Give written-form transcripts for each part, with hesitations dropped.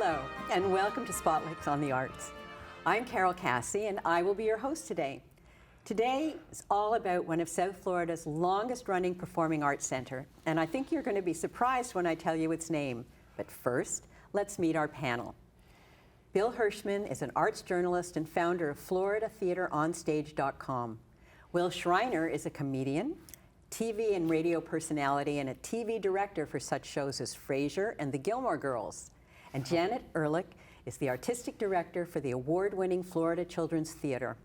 Hello, and welcome to Spotlights on the Arts. I'm Carol Cassie, and I will be your host today. Today is all about one of South Florida's longest-running performing arts center, and I think you're going to be surprised when I tell you its name. But first, let's meet our panel. Bill Hirschman is an arts journalist and founder of FloridaTheaterOnStage.com. Will Schreiner is a comedian, TV and radio personality, and a TV director for such shows as Frasier and The Gilmore Girls. And Janet Ehrlich is the artistic director for the award-winning Florida Children's Theater.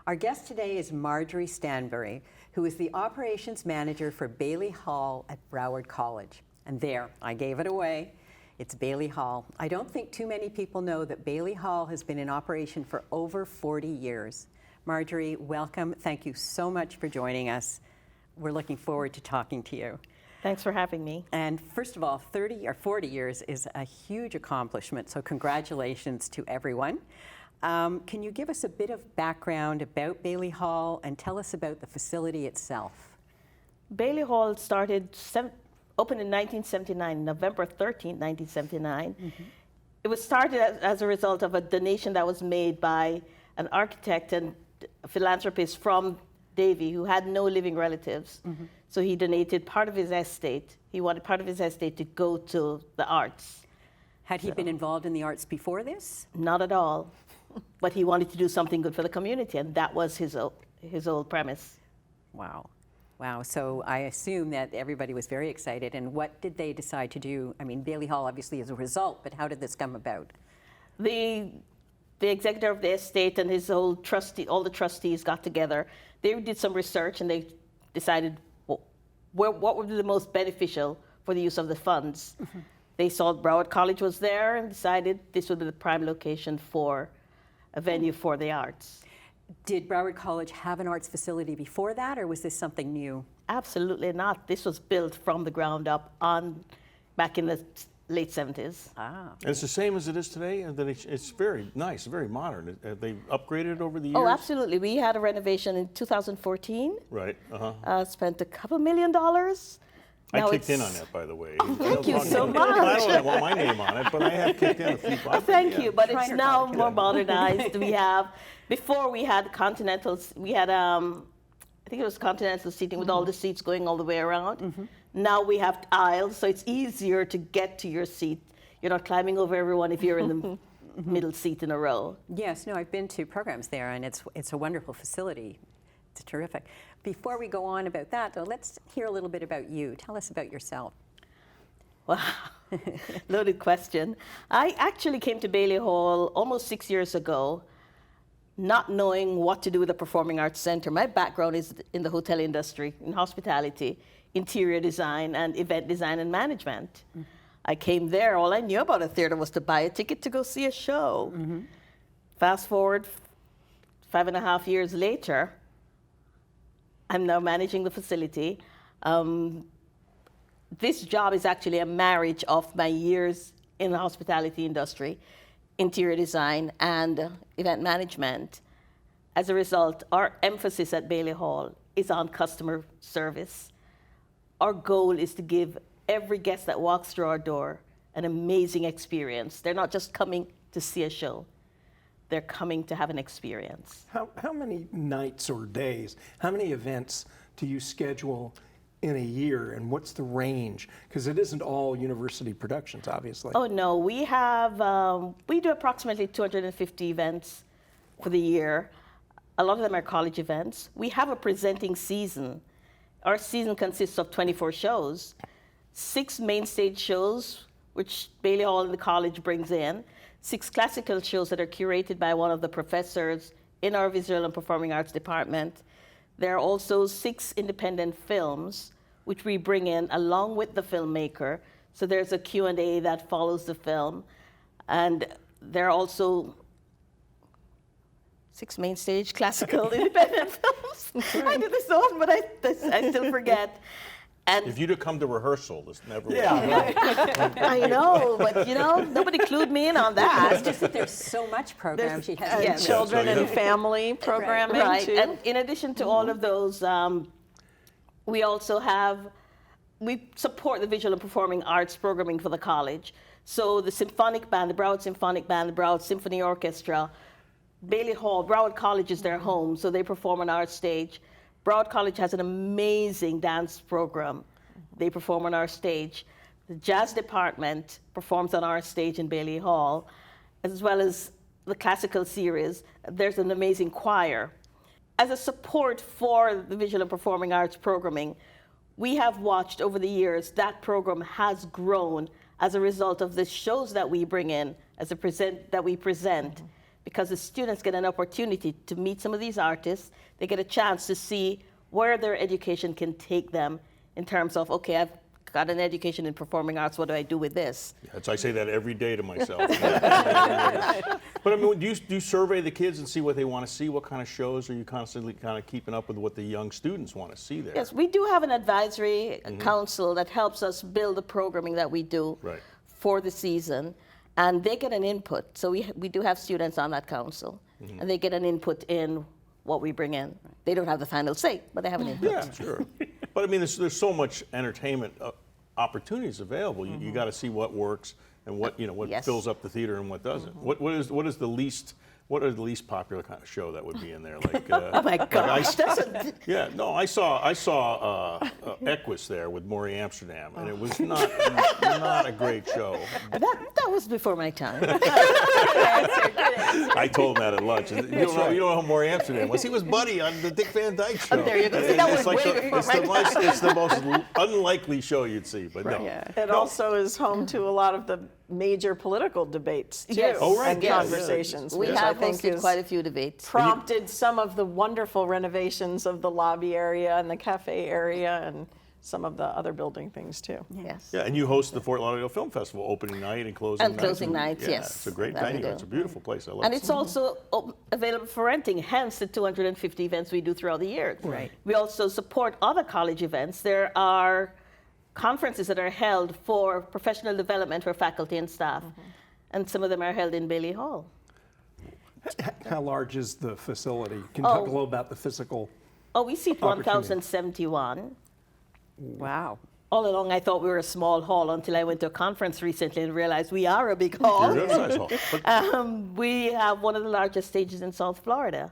Our guest today is Marjorie Stanbury, who is the operations manager for Bailey Hall at Broward College. And there, I gave it away. It's Bailey Hall. I don't think too many people know that Bailey Hall has been in operation for over 40 years. Marjorie, welcome. Thank you so much for joining us. We're looking forward to talking to you. Thanks for having me. And first of all, 30 or 40 years is a huge accomplishment, so congratulations to everyone. Can you give us a bit of background about Bailey Hall and tell us about the facility itself? Bailey Hall opened in 1979, November 13, 1979. Mm-hmm. It was started as a result of a donation that was made by an architect and philanthropist from Davie, who had no living relatives. Mm-hmm. So he donated part of his estate. He wanted part of his estate to go to the arts. Had he been involved in the arts before this? Not at all. But he wanted to do something good for the community, and that was his old premise. Wow. Wow. So I assume that everybody was very excited. And what did they decide to do? I mean, Bailey Hall obviously is a result, but how did this come about? The executor of the estate and his whole all the trustees got together. They did some research and they decided what would be the most beneficial for the use of the funds. Mm-hmm. They saw Broward College was there and decided this would be the prime location for a venue for the arts. Did Broward College have an arts facility before that, or was this something new? Absolutely not. This was built from the ground up back in the late 70s. Ah. And it's the same as it is today? It's very nice, very modern. Have they upgraded it over the years? Oh, absolutely. We had a renovation in 2014. Right. Spent $2 million. I kicked in on that, by the way. Oh, thank you so much. I don't want my name on it, but I have kicked in a few bucks. Thank you, but it's now more modernized. Before we had Continentals, we had, I think it was Continental seating with all the seats going all the way around. Mm-hmm. Now we have aisles, so it's easier to get to your seat. You're not climbing over everyone if you're in the middle seat in a row. Yes, no, I've been to programs there, and it's a wonderful facility. It's terrific. Before we go on about that, though, let's hear a little bit about you. Tell us about yourself. Wow, loaded question. I actually came to Bailey Hall almost 6 years ago, not knowing what to do with a performing arts center. My background is in the hotel industry, in hospitality, interior design, and event design and management. Mm-hmm. I came there, all I knew about a theater was to buy a ticket to go see a show. Mm-hmm. Fast forward 5.5 years later, I'm now managing the facility. This job is actually a marriage of my years in the hospitality industry, interior design, and event management. As a result, our emphasis at Bailey Hall is on customer service. Our goal is to give every guest that walks through our door an amazing experience. They're not just coming to see a show. They're coming to have an experience. How many nights or days, how many events do you schedule in a year, and what's the range? Because it isn't all university productions, obviously. Oh, no. We do approximately 250 events for the year. A lot of them are college events. We have a presenting season. Our season consists of 24 shows, 6 main stage shows, which Bailey Hall and the college brings in, 6 classical shows that are curated by one of the professors in our visual and performing arts department. There are also 6 independent films, which we bring in along with the filmmaker. So there's a Q&A that follows the film. And there are also 6 main stage classical independent films. I did this one, but I still forget. And if you'd have come to rehearsal, this never Yeah, would have I know, but nobody clued me in on that. It's just that there's so much program she has. Yes. Children Yeah, so you and have- family programming Right, too. and in addition to all of those, we also we support the visual and performing arts programming for the college. So the symphonic band, the Broward Symphonic Band, the Broward Symphony Orchestra, Bailey Hall, Broward College is their home, so they perform on our stage. Broward College has an amazing dance program. They perform on our stage. The jazz department performs on our stage in Bailey Hall, as well as the classical series. There's an amazing choir. As a support for the visual and performing arts programming, we have watched over the years that program has grown as a result of the shows that we bring in, that we present, because the students get an opportunity to meet some of these artists. They get a chance to see where their education can take them in terms of, okay, I've got an education in performing arts, what do I do with this? Yes, I say that every day to myself. But I mean, do you survey the kids and see what they want to see? What kind of shows are you constantly kind of keeping up with what the young students want to see there? Yes, we do have an advisory council that helps us build the programming that we do for the season, and they get an input. So we do have students on that council, and they get an input in what we bring in. They don't have the final say, but they have an input. Yeah, sure. But I mean, there's so much entertainment opportunities available. You got to see what works and what fills up the theater and what doesn't. What are the least popular kind of show that would be in there? Like oh my gosh, yeah, no, I saw Equus there with Maury Amsterdam, and it was not a great show. That was before my time. I told him that at lunch. You don't know who Maury Amsterdam was. He was Buddy on the Dick Van Dyke Show. Oh, there you go. See, that was way before my time. It's the most unlikely show you'd see, but no. Yeah. It also is home to a lot of the major political debates too, Yes. Oh, right. and Yes. conversations. We which have I think hosted is quite a few debates. prompted some of the wonderful renovations of the lobby area and the cafe area and some of the other building things too. Yes. Yeah, and you host the Fort Lauderdale Film Festival opening night and closing nights. And closing nights, yeah, yes, It's a great that we venue. do. It's a beautiful place. I love And it. it's also available for renting, hence the 250 events we do throughout the year. Right. We also support other college events. There are conferences that are held for professional development for faculty and staff, and some of them are held in Bailey Hall. How large is the facility? Can you talk a little about the physical? Oh, we seat Opportunity. 1,071. Wow. All along, I thought we were a small hall until I went to a conference recently and realized we are a big hall. You're a size hall. But We have one of the largest stages in South Florida.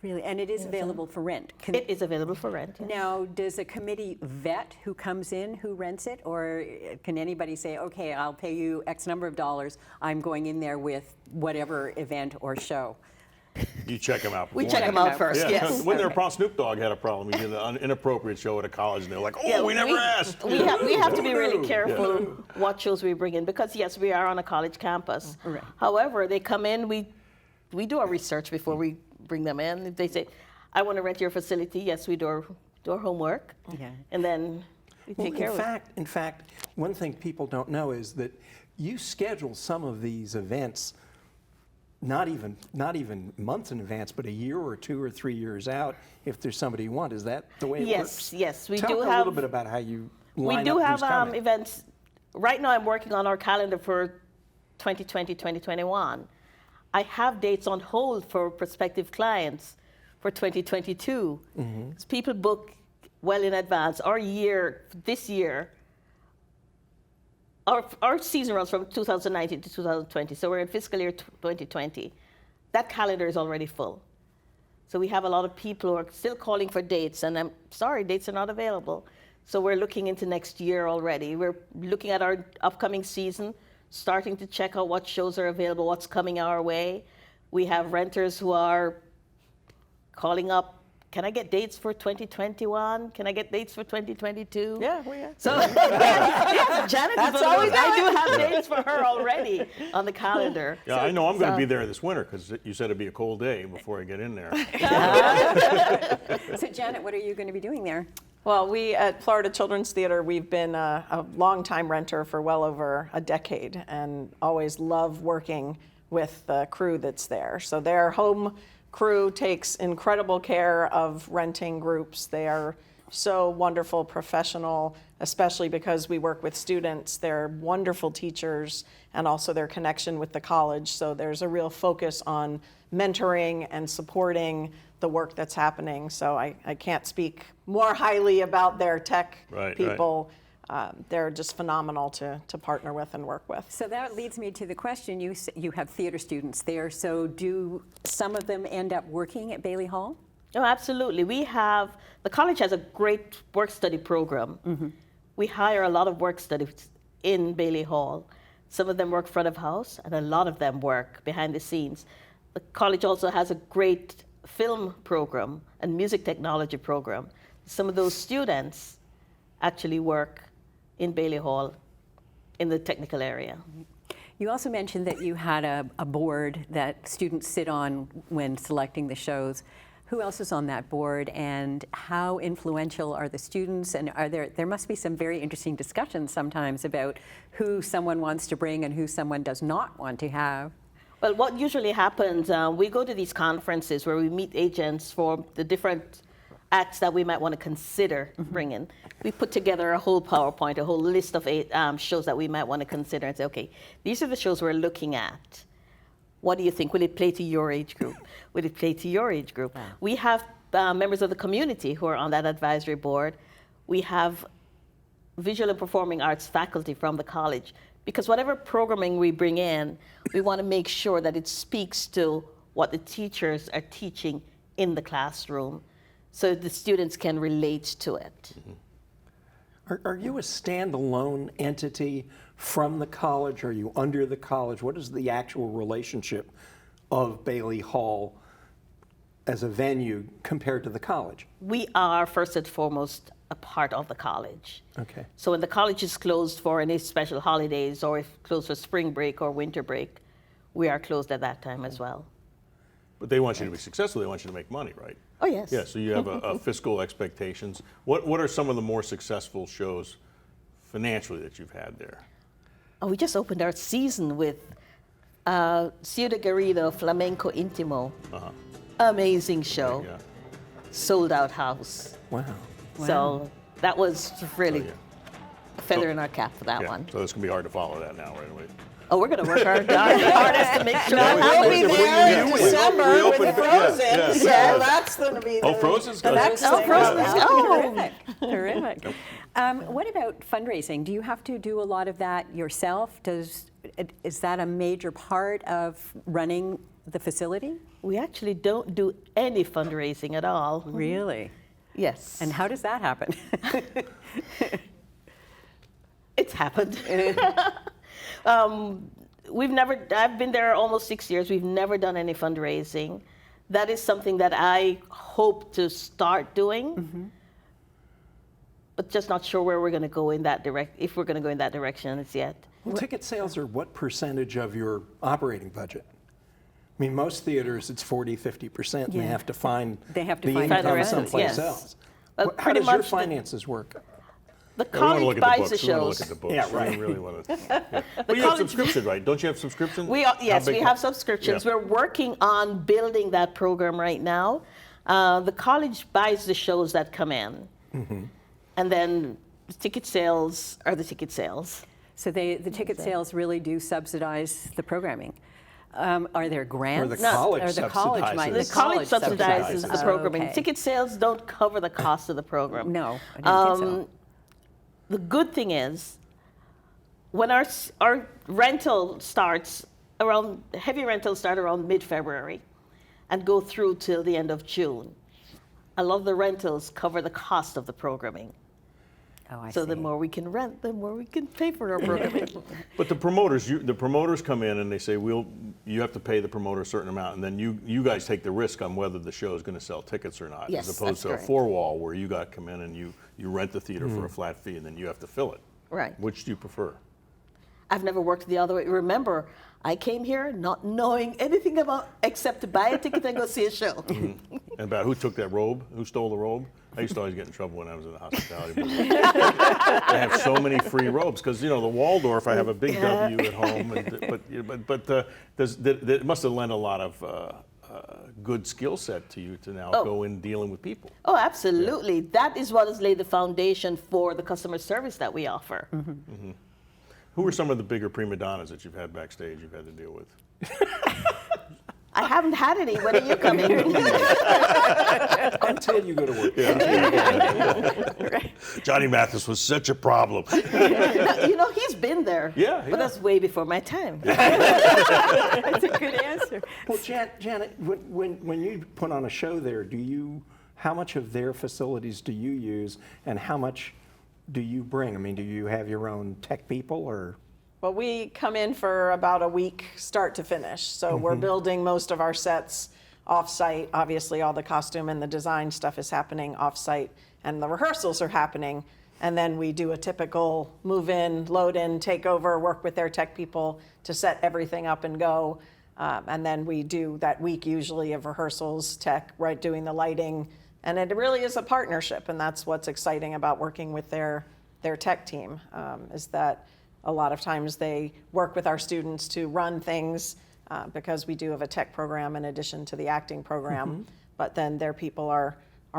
Really, and it is available for rent. It is available for rent. yes. Now, does a committee vet who comes in, who rents it, or can anybody say, okay, I'll pay you X number of dollars, I'm going in there with whatever event or show? you check them out. We beforehand. check them out first, Yeah, yes. when their Snoop Dogg had a problem, he did an inappropriate show at a college, and they're like, "Oh, Yeah, we never asked." We have to be really careful what shows we bring in because yes, we are on a college campus. Right. However, they come in, we do our research before we bring them in. If they say, "I want to rent your facility," yes, we do our homework, Yeah. and then we take care of it. In fact, one thing people don't know is that you schedule some of these events not even months in advance, but a year or 2 or 3 years out if there's somebody you want. Is that the way it works? Yes, we Talk do a have. little bit about how you We line do up have who's coming. events. Right now, I'm working on our calendar for 2020, 2021. I have dates on hold for prospective clients for 2022. 'Cause people book well in advance. This year, our season runs from 2019 to 2020, so we're in fiscal year 2020. That calendar is already full. So we have a lot of people who are still calling for dates, and I'm sorry, dates are not available. So we're looking into next year already. We're looking at our upcoming season, starting to check out what shows are available, what's coming our way. We have renters who are calling up, can I get dates for 2021? Can I get dates for 2022? Yeah, we are. So yes, Janet That's is all we I do have dates for her already on the calendar. Yeah, I know I'm going to be there this winter because you said it'd be a cold day before I get in there. So Janet, what are you going to be doing there? Well, we at Florida Children's Theater, we've been a longtime renter for well over a decade and always love working with the crew that's there. So their home crew takes incredible care of renting groups. They are so wonderful, professional, especially because we work with students. They're wonderful teachers and also their connection with the college. So there's a real focus on mentoring and supporting the work that's happening. So I can't speak more highly about their tech Right, people. they're just phenomenal to partner with and work with. So that leads me to the question, you have theater students there, so do some of them end up working at Bailey Hall? Oh, absolutely. The college has a great work-study program. Mm-hmm. We hire a lot of work studies in Bailey Hall. Some of them work front of house, and a lot of them work behind the scenes. The college also has a great film program and music technology program. Some of those students actually work in Bailey Hall in the technical area. You also mentioned that you had a board that students sit on when selecting the shows. Who else is on that board, and how influential are the students? And there must be some very interesting discussions sometimes about who someone wants to bring and who someone does not want to have. Well, what usually happens, we go to these conferences where we meet agents for the different acts that we might want to consider bringing. We put together a whole PowerPoint, a whole list of shows that we might want to consider and say, okay, these are the shows we're looking at. What do you think? Will it play to your age group? Will it play to your age group? Wow. We have members of the community who are on that advisory board. We have visual and performing arts faculty from the college, because whatever programming we bring in, we want to make sure that it speaks to what the teachers are teaching in the classroom, so the students can relate to it. Mm-hmm. Are you a standalone entity from the college? Are you under the college? What is the actual relationship of Bailey Hall as a venue compared to the college? We are first and foremost a part of the college. Okay. So when the college is closed for any special holidays, or if closed for spring break or winter break, we are closed at that time as well. But they want you to be successful. They want you to make money, right? Oh, yes. Yeah, so you have a fiscal expectations. What are some of the more successful shows financially that you've had there? Oh, we just opened our season with Ciudad Garrido Flamenco Intimo. Uh-huh. Amazing show. Yeah. Sold out house. Wow. So that was really yeah. a feather in our cap for that Yeah, one. so it's going to be hard to follow that now, right away. Oh, we're going to work our hardest to make sure that We'll be happens. there in We December opened- with yeah, Frozen, yeah. so Yeah. that's going to be Oh, Frozen's the good. next Oh, thing. Frozen's good. Oh. Terrific. Terrific. What about fundraising? Do you have to do a lot of that yourself? Is that a major part of running the facility? We actually don't do any fundraising at all. Really? Yes. And how does that happen? It's happened. I've been there almost 6 years. We've never done any fundraising. That is something that I hope to start doing, but just not sure where we're going to go in that if we're going to go in that direction as yet. Well, ticket sales are what percentage of your operating budget? I mean, most theaters, it's 40, 50%, and Yeah. they have to find They have to the find income the revenue, someplace yes. else. Well, How pretty does your much finances work? The We want to look college at the buys the books. We want to look shows. at the books. Yeah, right. We really want to. Yeah. But you have college- subscription, right? Don't you have subscription? Yes, we have subscriptions. Yeah. We're working on building that program right now. The college buys the shows that come in, and then the ticket sales are the ticket sales. So the ticket sales really do subsidize the programming. Are there grants? Or the college Or the college subsidizes. might- The college subsidizes the Oh, programming. okay. Ticket sales don't cover the cost of the program. No, I didn't think so. The good thing is, when our rental starts around, heavy rentals start around mid-February and go through till the end of June. A lot of the rentals cover the cost of the programming. Oh, I So see. the more we can rent, the more we can pay for our programming. But the promoters come in and they say, you have to pay the promoter a certain amount, and then you guys take the risk on whether the show is going to sell tickets or not, Yes, as opposed that's to a correct. four-wall where you got to come in and you rent the theater for a flat fee and then you have to fill it. Right. Which do you prefer? I've never worked the other way. Remember, I came here not knowing anything about except to buy a ticket and go see a show. And about who took that robe? Who stole the robe? I used to always get in trouble when I was in the hospitality business. I have so many free robes because the Waldorf. I have a big W at home, it must have lent a lot of good skill set to you to now go in dealing with people. Oh, absolutely. That is what has laid the foundation for the customer service that we offer. Who are some of the bigger prima donnas that you've had backstage you've had to deal with? I haven't had any. When are you coming? Until you go to work. Johnny Mathis was such a problem. You know, he's been there. Yeah, But that's way before my time. That's a good answer. Well, Janet, when you put on a show there, how much of their facilities do you use, and how much do you bring? I mean, do you have your own tech people, or? Well, we come in for about a week, start to finish. So we're building most of our sets off-site. Obviously, all the costume and the design stuff is happening off-site, and the rehearsals are happening. And then we do a typical move in, load in, take over, work with their tech people to set everything up and go. And then we do that week usually of rehearsals, tech, right, doing the lighting. And it really is a partnership, and that's what's exciting about working with their tech team, is that a lot of times they work with our students to run things, because we do have a tech program in addition to the acting program. But then their people are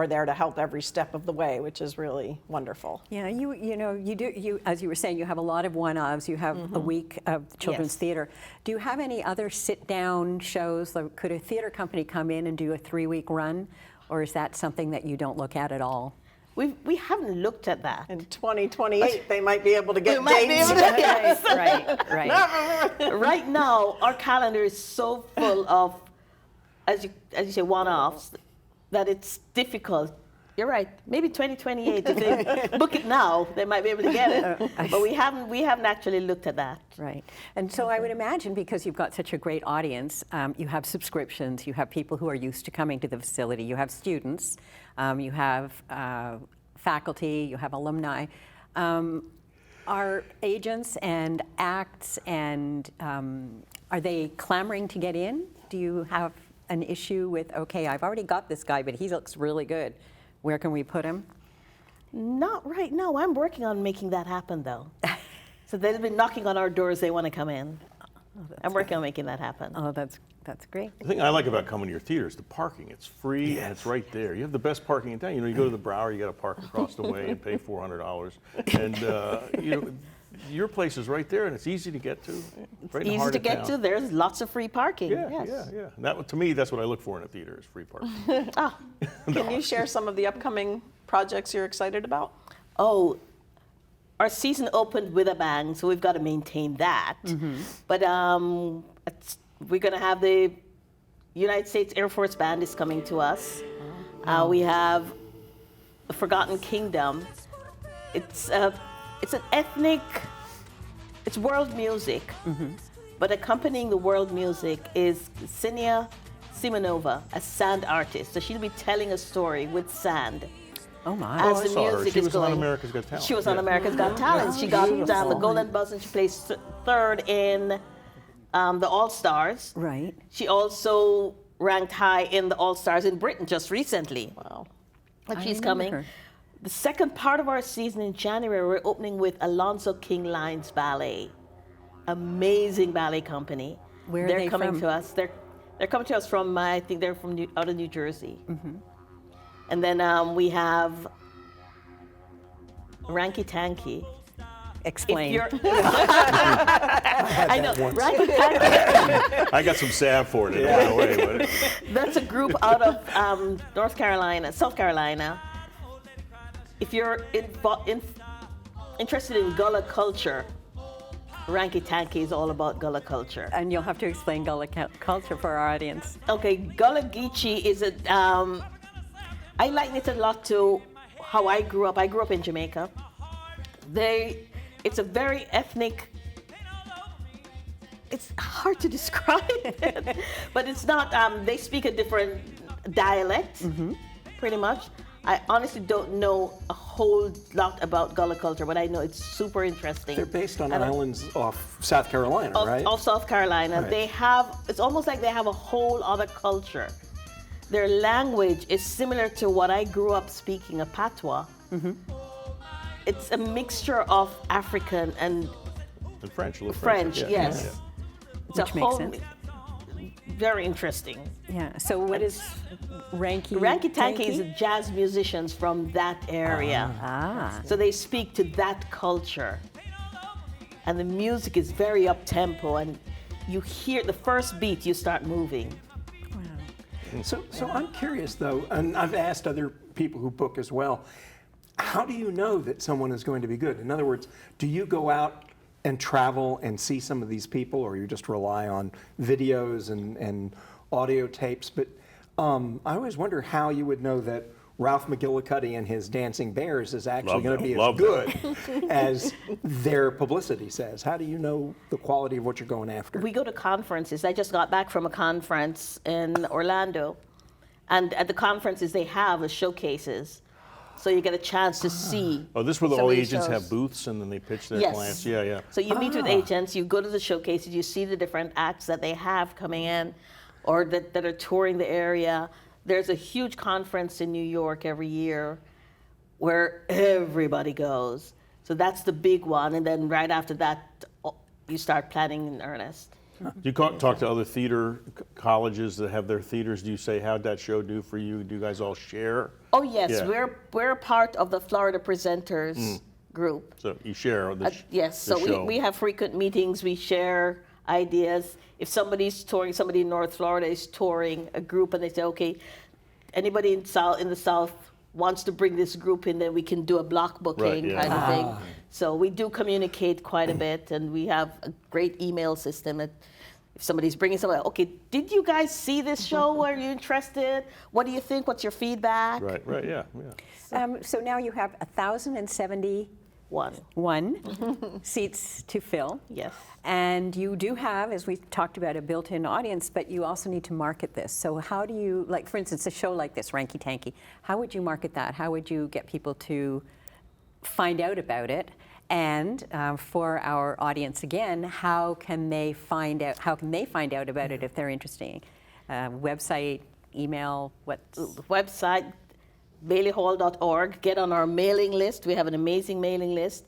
there to help every step of the way, which is really wonderful. Yeah, you as you were saying, you have a lot of one-offs. You have a week of children's Yes. theater. Do you have any other sit-down shows? Like, could a theater company come in and do a 3-week run, or is that something that you don't look at all? We haven't looked at that. In 2028, they might be able to get We might be dates. able to- Yes. Right. Right now, our calendar is so full of, as you say, one-offs, that it's difficult. You're right. Maybe 2028. If they book it now, they might be able to get it. But we haven't actually looked at that. Right. And so I would imagine, because you've got such a great audience, you have subscriptions, you have people who are used to coming to the facility, you have students, you have faculty, you have alumni. Are agents and acts, and are they clamoring to get in? Do you have an issue with, okay, I've already got this guy, but he looks really good. Where can we put him? Not right now. I'm working on making that happen, though. So they'll be knocking on our doors. They want to come in. I'm working on making that happen. Oh, that's great. The thing I like about coming to your theater is the parking. It's free and it's right there. You have the best parking in town. You know, you go to the Brower, you got to park across the way and pay $400. And your place is right there, and it's easy to get to. Right in the Easy heart to of get town. to. There's lots of free parking. Yeah, Yes. yeah. That, to me, that's what I look for in a theater, is free parking. Can you share some of the upcoming projects you're excited about? Oh, our season opened with a bang, so we've got to maintain that. But we're going to have the United States Air Force Band is coming to us. We have the Forgotten Kingdom. It's an ethnic, it's world music, but accompanying the world music is Ksenia Simonova, a sand artist. So she'll be telling a story with sand. Oh my. As I the saw her. music She is was on going. America's Got Talent. She was on Yeah. America's Got Talent. She got the Golden Buzz, and she placed third in the All Stars. Right. She also ranked high in the All Stars in Britain just recently. Wow. But I she's remember coming. her. The second part of our season in January, we're opening with Alonzo King Lines Ballet. Amazing ballet company. Where are they're they coming from? to us. They're coming to us from, I think they're from out of New Jersey. And then we have Ranky Tanky. Explain. I know, Ranky Tanky. I got some salve for it, by the way. But That's a group out of North Carolina, South Carolina. If you're interested in Gullah culture, Ranky Tanky is all about Gullah culture. And you'll have to explain Gullah culture for our audience. Okay, Gullah Geechee is I liken it a lot to how I grew up. I grew up in Jamaica. It's a very ethnic, it's hard to describe it, but it's not, they speak a different dialect, pretty much. I honestly don't know a whole lot about Gullah culture, but I know it's super interesting. They're based on islands off South Carolina, right? Of South Carolina. Right. They have, it's almost like they have a whole other culture. Their language is similar to what I grew up speaking, a patois. It's a mixture of African and in French, a little French, yeah. yes. Yeah. It's Which a makes whole, sense. very interesting. Yeah. So what is Ranky? Ranky Tanky is jazz musicians from that area. Ah. So they speak to that culture. And the music is very up-tempo, and you hear the first beat, you start moving. So I'm curious though, and I've asked other people who book as well, how do you know that someone is going to be good? In other words, do you go out and travel and see some of these people, or you just rely on videos and audio tapes? But I always wonder how you would know that Ralph McGillicuddy and his Dancing Bears is actually going to be as good as their publicity says. How do you know the quality of what you're going after? We go to conferences. I just got back from a conference in Orlando, and at the conferences they have showcases, so you get a chance to see. Oh, this where some all of the these agents shows. have booths and then they pitch their Yes. clients. Yeah, yeah. So you meet with agents, you go to the showcases, you see the different acts that they have coming in, or that are touring the area. There's a huge conference in New York every year where everybody goes. So that's the big one. And then right after that, you start planning in earnest. Do you talk to other theater colleges that have their theaters? Do you say, how'd that show do for you? Do you guys all share? Oh, yes. Yeah. We're a part of the Florida Presenters group. So you share the Yes. the So show. we have frequent meetings. We share ideas. If somebody's touring, somebody in North Florida is touring a group, and they say, okay, anybody in the South wants to bring this group in, then we can do a block booking yeah. kind of thing. So we do communicate quite a bit, and we have a great email system. If somebody's bringing somebody, okay, did you guys see this show? Are you interested? What do you think? What's your feedback? Right, yeah, yeah. So now you have 1,071 seats to fill. Yes. And you do have, as we talked about, a built-in audience, but you also need to market this. So how do you, like for instance, a show like this, Ranky Tanky, how would you market that? How would you get people to find out about it? And for our audience again, how can they find out about it if they're interested? Website, email, what's Website, baileyhall.org. Get on our mailing list. We have an amazing mailing list.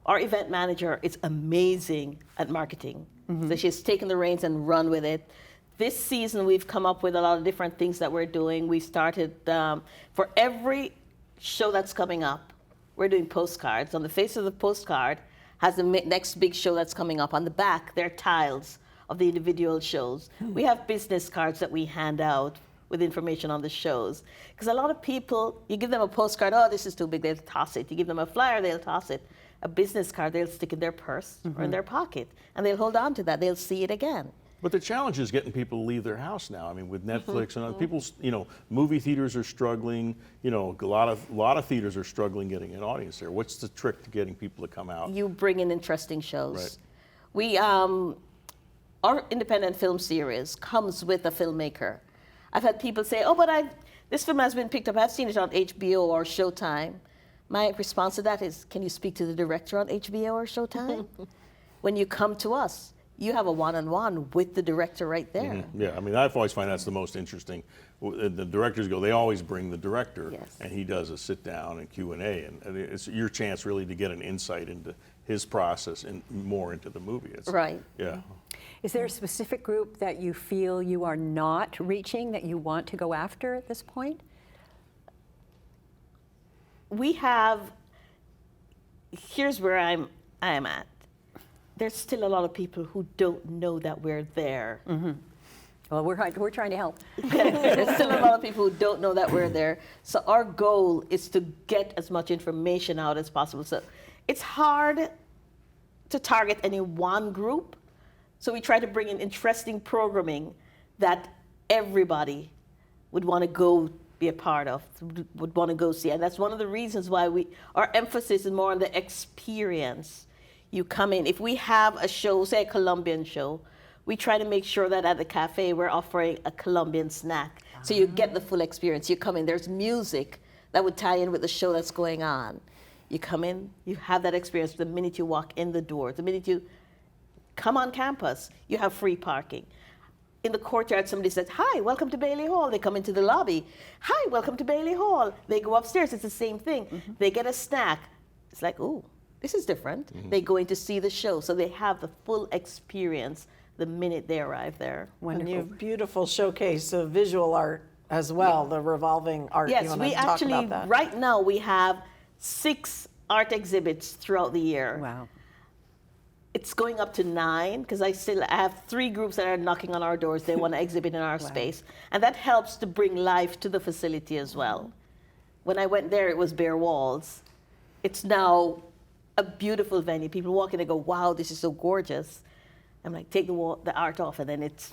Our event manager is amazing at marketing. So she's taken the reins and run with it. This season, we've come up with a lot of different things that we're doing. We started, for every show that's coming up, we're doing postcards. On the face of the postcard has the next big show that's coming up. On the back, there are tiles of the individual shows. We have business cards that we hand out with information on the shows. Because a lot of people, you give them a postcard, oh, this is too big, they'll toss it. You give them a flyer, they'll toss it. A business card, they'll stick in their purse or in their pocket, and they'll hold on to that. They'll see it again. But the challenge is getting people to leave their house now. I mean, with Netflix and other people's, movie theaters are struggling. A lot of theaters are struggling getting an audience there. What's the trick to getting people to come out? You bring in interesting shows. Right. We, our independent film series comes with a filmmaker. I've had people say, oh, but this film has been picked up. I've seen it on HBO or Showtime. My response to that is, can you speak to the director on HBO or Showtime? When you come to us, you have a one-on-one with the director right there. Yeah, I mean, I've always find that's the most interesting. The directors they always bring the director, Yes. and he does a sit-down and Q&A, and it's your chance really to get an insight into his process and more into the movie. Right. Yeah. Is there a specific group that you feel you are not reaching that you want to go after at this point? We have, here's where I am at. There's still a lot of people who don't know that we're there. Well, we're trying to help. There's still a lot of people who don't know that we're there. So our goal is to get as much information out as possible. So it's hard to target any one group. So we try to bring in interesting programming that everybody would want to go be a part of, would want to go see. And that's one of the reasons why our emphasis is more on the experience. You come in, if we have a show, say a Colombian show, we try to make sure that at the cafe we're offering a Colombian snack. So you get the full experience. You come in, there's music that would tie in with the show that's going on. You come in, you have that experience the minute you walk in the door. The minute you come on campus, you have free parking. In the courtyard, somebody says, hi, welcome to Bailey Hall. They come into the lobby. Hi, welcome to Bailey Hall. They go upstairs, it's the same thing. They get a snack. It's like, ooh, this is different. They go in to see the show, so they have the full experience the minute they arrive there. Wonderful. And you have beautiful showcase of visual art as well, the revolving art. Yes, you want we to talk actually, about that? right now, we have 6 art exhibits throughout the year. Wow. it's going up to 9 because I have 3 groups that are knocking on our doors. They want to exhibit in our space. And that helps to bring life to the facility as well. When I went there, it was bare walls. It's now a beautiful venue. People walk in and go, wow, this is so gorgeous. I'm like, take the art off, and then it's,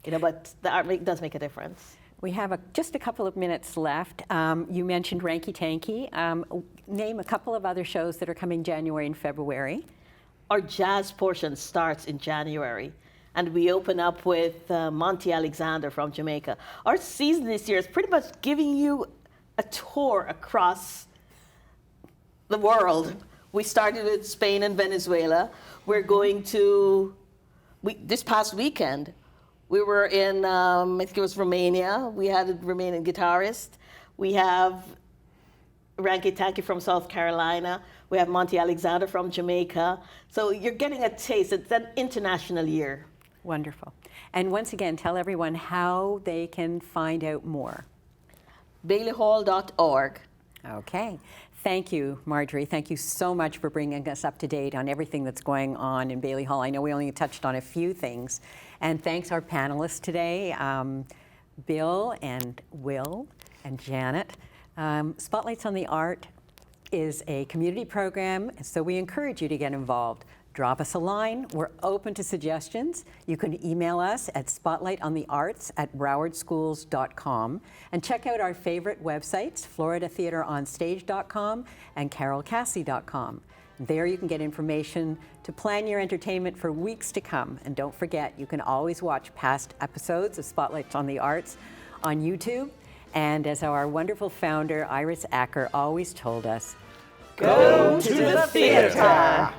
but the art does make a difference. We have just a couple of minutes left. You mentioned Ranky Tanky. Name a couple of other shows that are coming January and February. Our jazz portion starts in January, and we open up with Monty Alexander from Jamaica. Our season this year is pretty much giving you a tour across the world. We started in Spain and Venezuela. We're going to, this past weekend, we were in, I think it was Romania. We had a Romanian guitarist. We have Ranky Tanky from South Carolina. We have Monty Alexander from Jamaica. So you're getting a taste. It's an international year. Wonderful. And once again, tell everyone how they can find out more. BaileyHall.org. Okay. Thank you, Marjorie. Thank you so much for bringing us up to date on everything that's going on in Bailey Hall. I know we only touched on a few things. And thanks our panelists today, Bill and Will and Janet. Spotlights on the Art is a community program, so we encourage you to get involved. Drop us a line. We're open to suggestions. You can email us at spotlightonthearts@browardschools.com, and check out our favorite websites, floridatheateronstage.com and carolcassie.com. There you can get information to plan your entertainment for weeks to come. And don't forget, you can always watch past episodes of Spotlights on the Arts on YouTube. And as our wonderful founder, Iris Acker, always told us, Go to the theater.